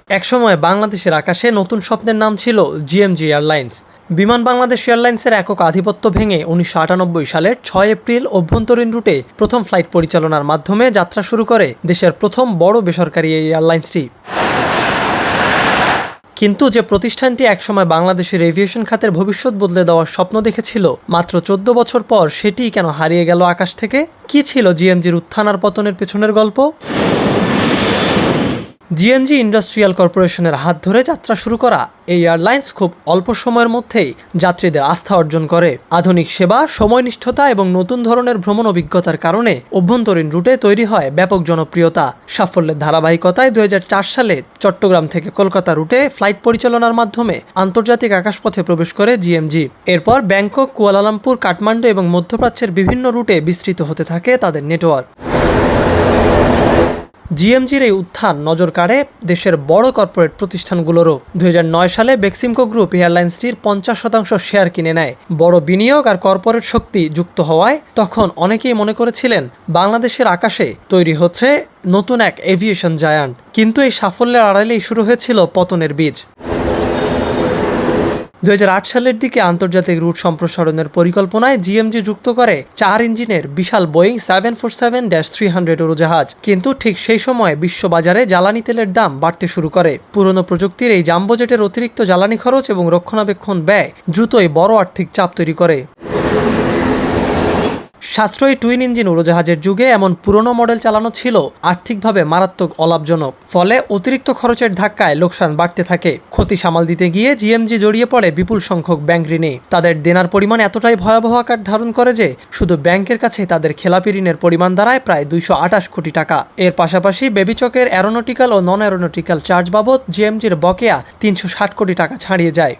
একসময় বাংলাদেশের আকাশে নতুন স্বপ্নের নাম ছিল জিএমজি এয়ারলাইন্স। বিমান বাংলাদেশ এয়ারলাইন্সের একক আধিপত্য ভেঙে ১৯৯৮ সালের ৬ এপ্রিল অভ্যন্তরীণ রুটে প্রথম ফ্লাইট পরিচালনার মাধ্যমে যাত্রা শুরু করে দেশের প্রথম বড় বেসরকারি এই এয়ারলাইন্সটি। কিন্তু যে প্রতিষ্ঠানটি একসময় বাংলাদেশের এভিয়েশন খাতের ভবিষ্যৎ বদলে দেওয়ার স্বপ্ন দেখেছিল, মাত্র ১৪ বছর পর সেটিই কেন হারিয়ে গেল আকাশ থেকে? কী ছিল জিএমজির উত্থান আর পতনের পেছনের গল্প? জিএমজি ইন্ডাস্ট্রিয়াল কর্পোরেশনের হাত ধরে যাত্রা শুরু করা এই এয়ারলাইন্স খুব অল্প সময়ের মধ্যেই যাত্রীদের আস্থা অর্জন করে। আধুনিক সেবা, সময়নিষ্ঠতা এবং নতুন ধরনের ভ্রমণ অভিজ্ঞতার কারণে অভ্যন্তরীণ রুটে তৈরি হয় ব্যাপক জনপ্রিয়তা। সাফল্যের ধারাবাহিকতায় ২০০৪ সালে চট্টগ্রাম থেকে কলকাতা রুটে ফ্লাইট পরিচালনার মাধ্যমে আন্তর্জাতিক আকাশপথে প্রবেশ করে জিএমজি। এরপর ব্যাংকক, কুয়ালালামপুর, কাঠমান্ডু এবং মধ্যপ্রাচ্যের বিভিন্ন রুটে বিস্তৃত হতে থাকে তাদের নেটওয়ার্ক। জিএমজির এই উত্থান নজর কাড়ে দেশের বড় কর্পোরেট প্রতিষ্ঠানগুলোরও। ২০০৯ সালে বেক্সিমকো গ্রুপ এয়ারলাইন্সটির ৫০% শেয়ার কিনে নেয়। বড় বিনিয়োগ আর কর্পোরেট শক্তি যুক্ত হওয়ায় তখন অনেকেই মনে করেছিলেন বাংলাদেশের আকাশে তৈরি হচ্ছে নতুন এক এভিয়েশন জায়ান্ট। কিন্তু এই সাফল্যের আড়ালেই শুরু হয়েছিল পতনের বীজ। ২০০৮ সালের দিকে আন্তর্জাতিক রুট সম্প্রসারণের পরিকল্পনায় জিএমজি যুক্ত করে ৪ ইঞ্জিনের বিশাল বোয়িং 747-300 উড়োজাহাজ। কিন্তু ঠিক সেই সময় বিশ্ববাজারে জ্বালানি তেলের দাম বাড়তে শুরু করে। পুরনো প্রযুক্তির এই জাম্বো জেটের অতিরিক্ত জ্বালানি খরচ এবং রক্ষণাবেক্ষণ ব্যয় দ্রুতই বড় আর্থিক চাপ তৈরি করে। সাশ্রয়ী টুইন ইঞ্জিন উড়োজাহাজের যুগে এমন পুরনো মডেল চালানো ছিল আর্থিকভাবে মারাত্মক অলাভজনক। ফলে অতিরিক্ত খরচের ধাক্কায় লোকসান বাড়তে থাকে। ক্ষতি সামাল দিতে গিয়ে জিএমজি জড়িয়ে পড়ে বিপুল সংখ্যক ব্যাংক ঋণে। তাদের দেনার পরিমাণ এতটাই ভয়াবহ আকার ধারণ করে যে শুধু ব্যাংকের কাছে তাদের খেলাপি ঋণের পরিমাণ দাঁড়ায় প্রায় ২২৮ কোটি টাকা। এর পাশাপাশি বেবিচকের অ্যারোনটিক্যাল ও নন অ্যারোনটিক্যাল চার্জ বাবদ জিএমজির বকেয়া ৩৬০ কোটি টাকা ছাড়িয়ে যায়।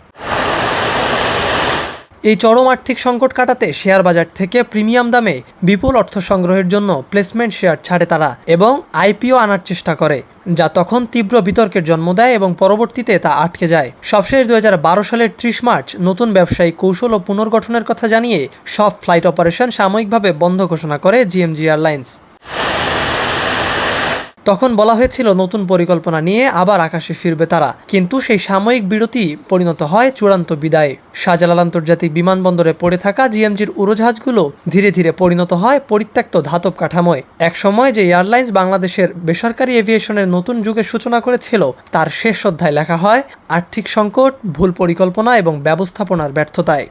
এই চরম আর্থিক সংকট কাটাতে শেয়ার বাজার থেকে প্রিমিয়াম দামে বিপুল অর্থ সংগ্রহের জন্য প্লেসমেন্ট শেয়ার ছাড়ে তারা এবং আইপিও আনার চেষ্টা করে, যা তখন তীব্র বিতর্কের জন্ম দেয় এবং পরবর্তীতে তা আটকে যায়। সবশেষ ২০১২ সালের ৩০ মার্চ নতুন ব্যবসায়িক কৌশল ও পুনর্গঠনের কথা জানিয়ে সব ফ্লাইট অপারেশন সাময়িকভাবে বন্ধ ঘোষণা করে জিএমজি এয়ারলাইন্স। তখন বলা হয়েছিল নতুন পরিকল্পনা নিয়ে আবার আকাশে ফিরবে তারা, কিন্তু সেই সাময়িক বিরতি পরিণত হয় চূড়ান্ত বিদায়ে। শাহজালাল আন্তর্জাতিক বিমানবন্দরে পড়ে থাকা জিএমজির উড়োজাহাজগুলো ধীরে ধীরে পরিণত হয় পরিত্যক্ত ধাতব কাঠামোয়। একসময় যে এয়ারলাইন্স বাংলাদেশের বেসরকারি এভিয়েশনের নতুন যুগের সূচনা করেছিল, তার শেষ অধ্যায় লেখা হয় আর্থিক সংকট, ভুল পরিকল্পনা এবং ব্যবস্থাপনার ব্যর্থতায়।